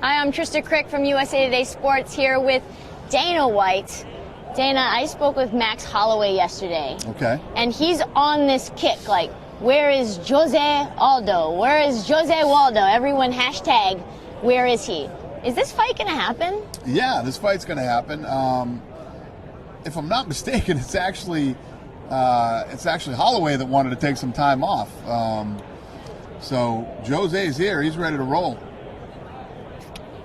Hi, I'm Trista Crick from USA Today Sports here with Dana White. Dana, I spoke with Max Holloway yesterday. Okay. And he's on this kick, like, where is Jose Aldo? Where is Jose Waldo? Everyone hashtag, where is he? Is this fight going to happen? Yeah, this fight's going to happen. If I'm not mistaken, it's actually Holloway that wanted to take some time off. So Jose's here. He's ready to roll.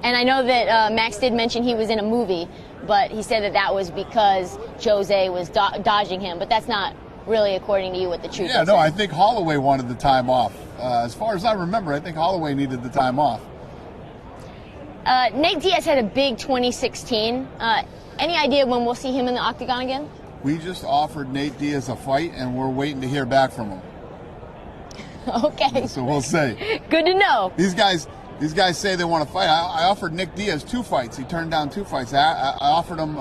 And I know that Max did mention he was in a movie, but he said that was because Jose was dodging him. But that's not really according to you what the truth is. Yeah, no, I think Holloway wanted the time off. As far as I remember, I think Holloway needed the time off. Nate Diaz had a big 2016. Any idea when we'll see him in the Octagon again? We just offered Nate Diaz a fight, and we're waiting to hear back from him. Okay. So we'll see. Good to know. These guys say they want to fight. I offered Nick Diaz 2 fights. He turned down 2 fights. I offered him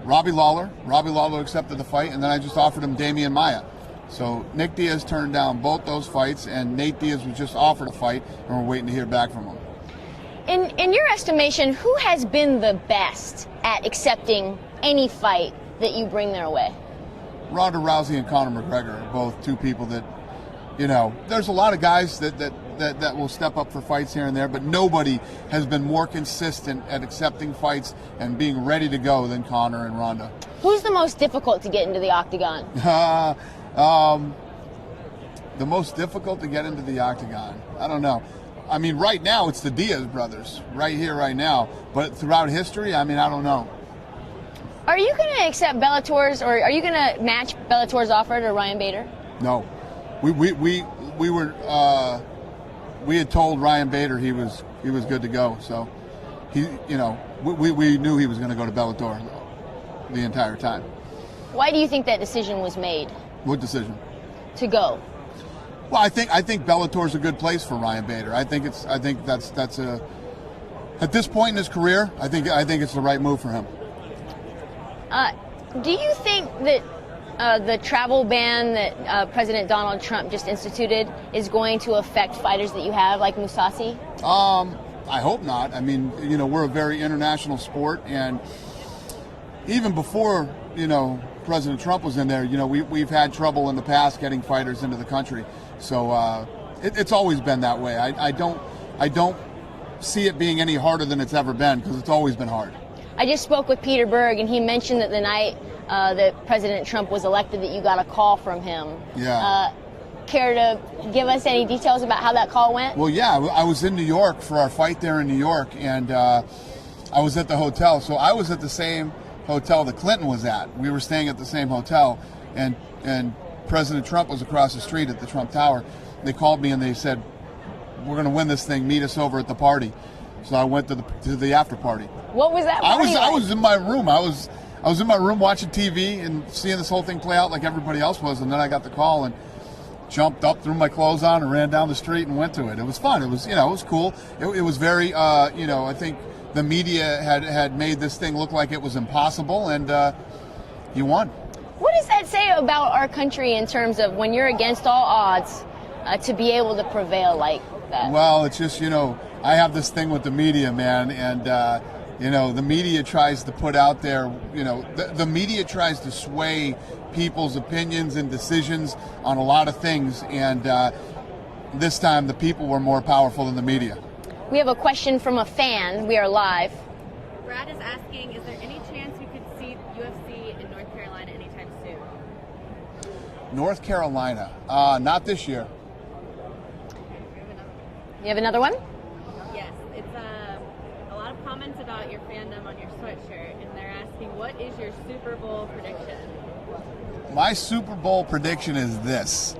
Robbie Lawler. Robbie Lawler accepted the fight, and then I just offered him Damian Maia. So Nick Diaz turned down both those fights, and Nate Diaz was just offered a fight, and we're waiting to hear back from him. In your estimation, who has been the best at accepting any fight that you bring their way? Ronda Rousey and Conor McGregor are both 2 people that, you know, there's a lot of guys that will step up for fights here and there, but nobody has been more consistent at accepting fights and being ready to go than Conor and Ronda. Who's the most difficult to get into the Octagon? The most difficult to get into the Octagon? I don't know. I mean, right now it's the Diaz brothers, right here, right now. But throughout history, I mean, I don't know. Are you going to accept Bellator's, or are you going to match Bellator's offer to Ryan Bader? No. We had told Ryan Bader he was good to go. So we knew he was going to go to Bellator the entire time. Why do you think that decision was made? What decision? To go. Well, I think Bellator's a good place for Ryan Bader. I think that's at this point in his career, I think it's the right move for him. Do you think that the travel ban that President Donald Trump just instituted is going to affect fighters that you have, like Mousasi? I hope not. I mean, you know, we're a very international sport, and even before, you know, President Trump was in there, you know, we've had trouble in the past getting fighters into the country. So it's always been that way. I don't see it being any harder than it's ever been, because it's always been hard. I just spoke with Peter Berg, and he mentioned that the night that President Trump was elected that you got a call from him. Yeah. Care to give us any details about how that call went? Well, yeah, I was in New York for our fight there in New York, and I was at the hotel. So I was at the same hotel that Clinton was at. We were staying at the same hotel, and President Trump was across the street at the Trump Tower. They called me and they said, "We're going to win this thing. Meet us over at the party." So I went to the after party. What was that party like? I was in my room. I was in my room watching TV and seeing this whole thing play out like everybody else was. And then I got the call and jumped up, threw my clothes on, and ran down the street and went to it. It was fun. It was, you know, it was cool. It was very, you know, I think the media had made this thing look like it was impossible, and you won. What does that say about our country in terms of when you're against all odds to be able to prevail like that? Well, it's just, you know, I have this thing with the media, man, and you know, the media tries to put out there, you know, the media tries to sway people's opinions and decisions on a lot of things, and this time the people were more powerful than the media. We have a question from a fan. We are live. Brad is asking, is there any chance we could see UFC in North Carolina anytime soon? North Carolina, not this year. You have another one? Yes, it's a lot of comments about your fandom on your sweatshirt, and they're asking, what is your Super Bowl prediction? My Super Bowl prediction is this.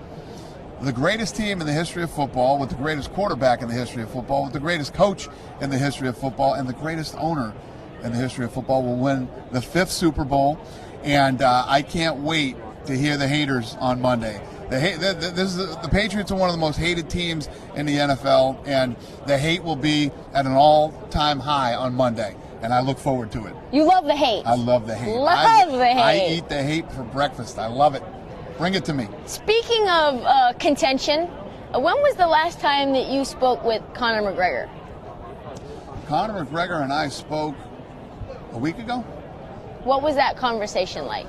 The greatest team in the history of football, with the greatest quarterback in the history of football, with the greatest coach in the history of football, and the greatest owner in the history of football will win the 5th Super Bowl. And I can't wait to hear the haters on Monday. The Patriots are one of the most hated teams in the NFL, and the hate will be at an all-time high on Monday. And I look forward to it. You love the hate. I love the hate. Love the hate. I eat the hate for breakfast. I love it. Bring it to me. Speaking of contention, when was the last time that you spoke with Conor McGregor? Conor McGregor and I spoke a week ago. What was that conversation like?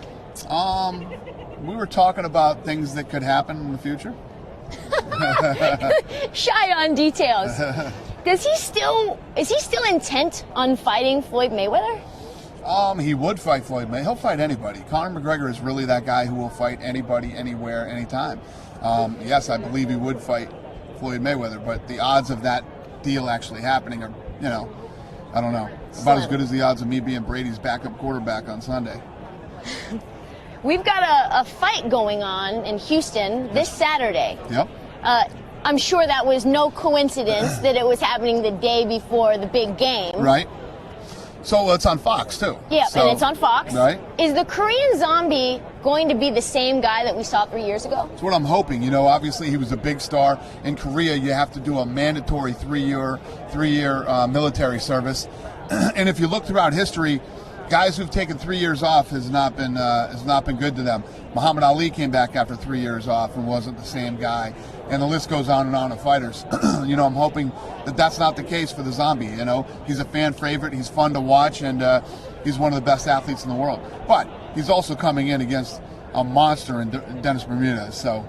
We were talking about things that could happen in the future. Shy on details. Is he still intent on fighting Floyd Mayweather? He would fight Floyd Mayweather. He'll fight anybody. Conor McGregor is really that guy who will fight anybody, anywhere, anytime. Yes, I believe he would fight Floyd Mayweather, but the odds of that deal actually happening are, I don't know. About as good as the odds of me being Brady's backup quarterback on Sunday. We've got a fight going on in Houston this Saturday. Yep. I'm sure that was no coincidence that it was happening the day before the big game. Right. So it's on Fox, too. Yeah, and it's on Fox. Right. Is the Korean Zombie going to be the same guy that we saw 3 years ago? That's what I'm hoping. Obviously he was a big star. In Korea, you have to do a mandatory three-year military service. And if you look throughout history, guys who've taken 3 years off has not been good to them. Muhammad Ali came back after 3 years off and wasn't the same guy, and the list goes on and on of fighters. I'm hoping that that's not the case for the Zombie. He's a fan favorite. He's fun to watch, and he's one of the best athletes in the world. But he's also coming in against a monster in Dennis Bermudez. So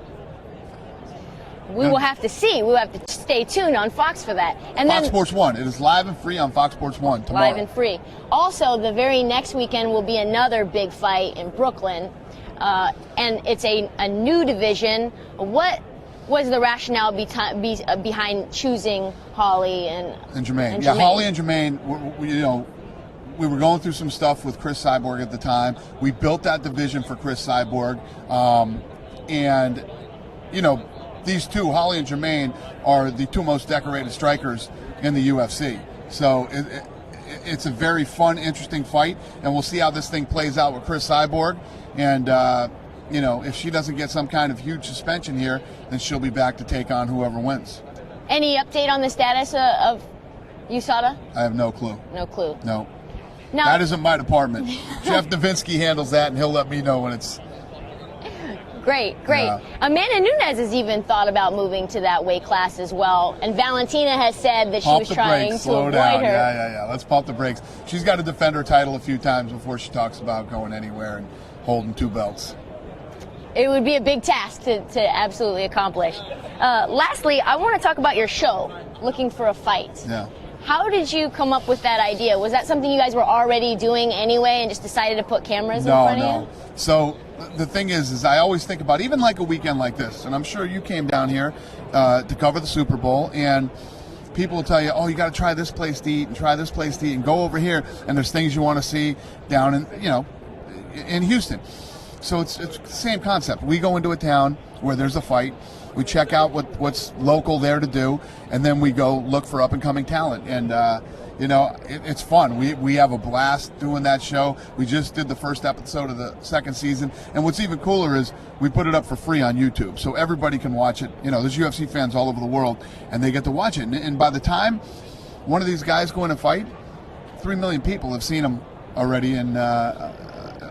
we will have to see. We'll have to stay tuned on Fox for that. And Fox then Sports 1. It is live and free on Fox Sports 1 tomorrow. Live and free. Also, the very next weekend will be another big fight in Brooklyn, and it's a new division. What was the rationale behind choosing Holly and Jermaine? Yeah, Holly and Jermaine. We were going through some stuff with Chris Cyborg at the time. We built that division for Chris Cyborg, and these two, Holly and Jermaine, are the two most decorated strikers in the UFC. So it's a very fun, interesting fight, and we'll see how this thing plays out with Chris Cyborg. And, if she doesn't get some kind of huge suspension here, then she'll be back to take on whoever wins. Any update on the status of USADA? I have no clue. No clue. No. Now, that isn't my department. Jeff Novinsky handles that, and he'll let me know when it's... Great. Yeah. Amanda Nunes has even thought about moving to that weight class as well. And Valentina has said that she was trying to avoid her. Yeah. Let's pump the brakes. She's got to defend her title a few times before she talks about going anywhere and holding two belts. It would be a big task to absolutely accomplish. Lastly, I want to talk about your show, Looking for a Fight. Yeah. How did you come up with that idea? Was that something you guys were already doing anyway and just decided to put cameras in front of you? So the thing is I always think about even like a weekend like this, and I'm sure you came down here to cover the Super Bowl, and people will tell you, oh, you got to try this place to eat and try this place to eat and go over here, and there's things you want to see down in Houston. So it's the same concept. We go into a town where there's a fight. We check out what's local there to do, and then we go look for up-and-coming talent. And, it's fun. We have a blast doing that show. We just did the first episode of the second season. And what's even cooler is we put it up for free on YouTube, so everybody can watch it. There's UFC fans all over the world, and they get to watch it. And by the time one of these guys go in and fight, 3 million people have seen him already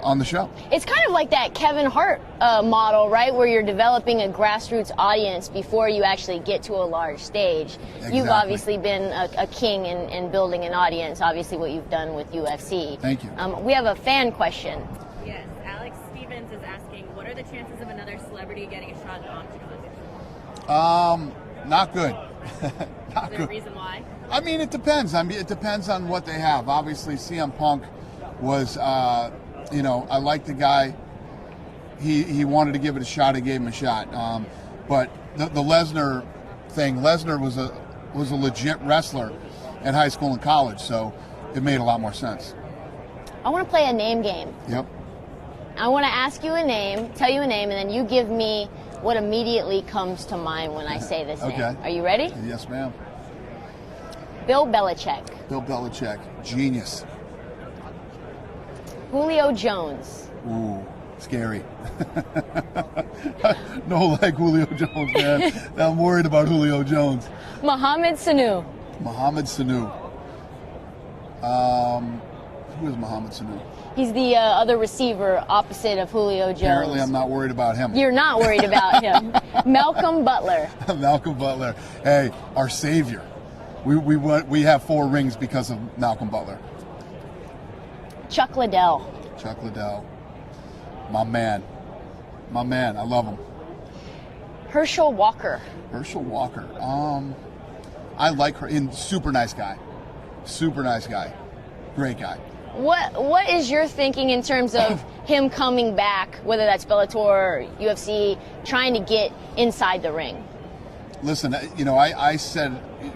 on the show. It's kind of like that Kevin Hart model, right? Where you're developing a grassroots audience before you actually get to a large stage. Exactly. You've obviously been a king in building an audience, obviously what you've done with UFC. Thank you. We have a fan question. Yes, Alex Stevens is asking, what are the chances of another celebrity getting a shot in Octagon? Not good. Not Is there good. a reason why? I mean, it depends. It depends on what they have. Obviously, CM Punk was... I like the guy. He wanted to give it a shot. I gave him a shot. But the Lesnar thing, Lesnar was a legit wrestler in high school and college, so it made a lot more sense. I want to play a name game. Yep. I want to ask you a name, tell you a name, and then you give me what immediately comes to mind when I say this name. Okay. Are you ready? Yes, ma'am. Bill Belichick. Bill Belichick, genius. Julio Jones. Ooh, scary. No, like Julio Jones, man. I'm worried about Julio Jones. Mohamed Sanu. Mohamed Sanu. Who is Mohamed Sanu? He's the other receiver opposite of Julio Jones. Apparently, I'm not worried about him. You're not worried about him. Malcolm Butler. Malcolm Butler. Hey, our savior. we have 4 rings because of Malcolm Butler. Chuck Liddell. Chuck Liddell, my man, I love him. Herschel Walker. Herschel Walker, I like her. Super nice guy, great guy. What is your thinking in terms of him coming back, whether that's Bellator or UFC, trying to get inside the ring? Listen, I said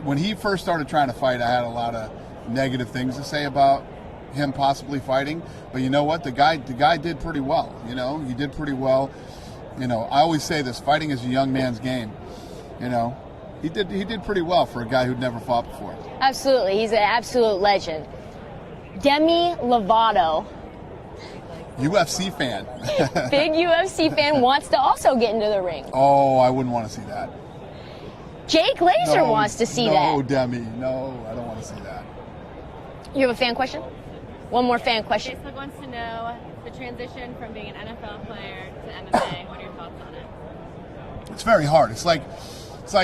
when he first started trying to fight, I had a lot of negative things to say about him possibly fighting. But you know what? The guy did pretty well. He did pretty well. I always say this: fighting is a young man's game. He did pretty well for a guy who'd never fought before. Absolutely, he's an absolute legend. Demi Lovato. UFC fan. Big UFC fan, wants to also get into the ring. Oh, I wouldn't want to see that. Jake Laser wants to see that. No, Demi. No, I don't want to see that. You have a fan question? One more fan question. Facebook wants to know the transition from being an NFL player to MMA. What are your thoughts on it? It's very hard. It's like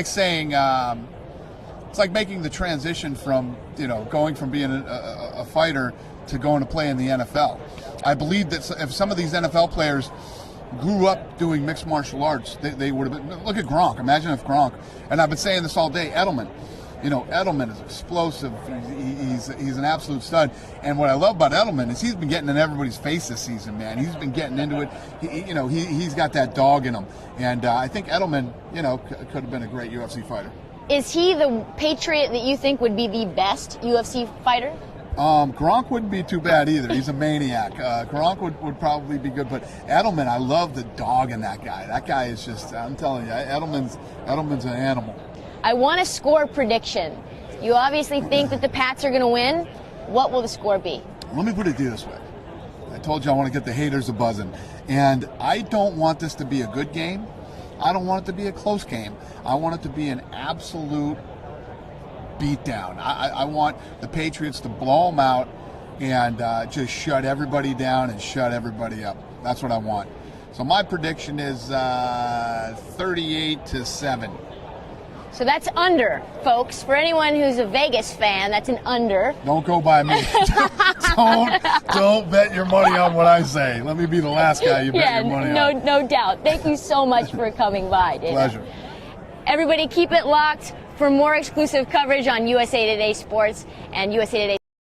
saying it's like making the transition from going from being a fighter to going to play in the NFL. I believe that if some of these NFL players grew up doing mixed martial arts, they would have been. Look at Gronk. Imagine if Gronk, and I've been saying this all day, Edelman. Edelman is explosive. He's an absolute stud. And what I love about Edelman is he's been getting in everybody's face this season, man. He's been getting into it. He's got that dog in him. And I think Edelman, could have been a great UFC fighter. Is he the Patriot that you think would be the best UFC fighter? Gronk wouldn't be too bad either. He's a maniac. Gronk would probably be good, but Edelman, I love the dog in that guy. That guy is just, I'm telling you, Edelman's an animal. I want a score prediction. You obviously think that the Pats are going to win. What will the score be? Let me put it this way. I told you I want to get the haters a buzzing. And I don't want this to be a good game. I don't want it to be a close game. I want it to be an absolute beatdown. I want the Patriots to blow them out and just shut everybody down and shut everybody up. That's what I want. So my prediction is 38-7. So that's under, folks. For anyone who's a Vegas fan, that's an under. Don't go by me. don't bet your money on what I say. Let me be the last guy you bet your money on. No doubt. Thank you so much for coming by, Dana. Pleasure. Everybody keep it locked for more exclusive coverage on USA Today Sports and USA Today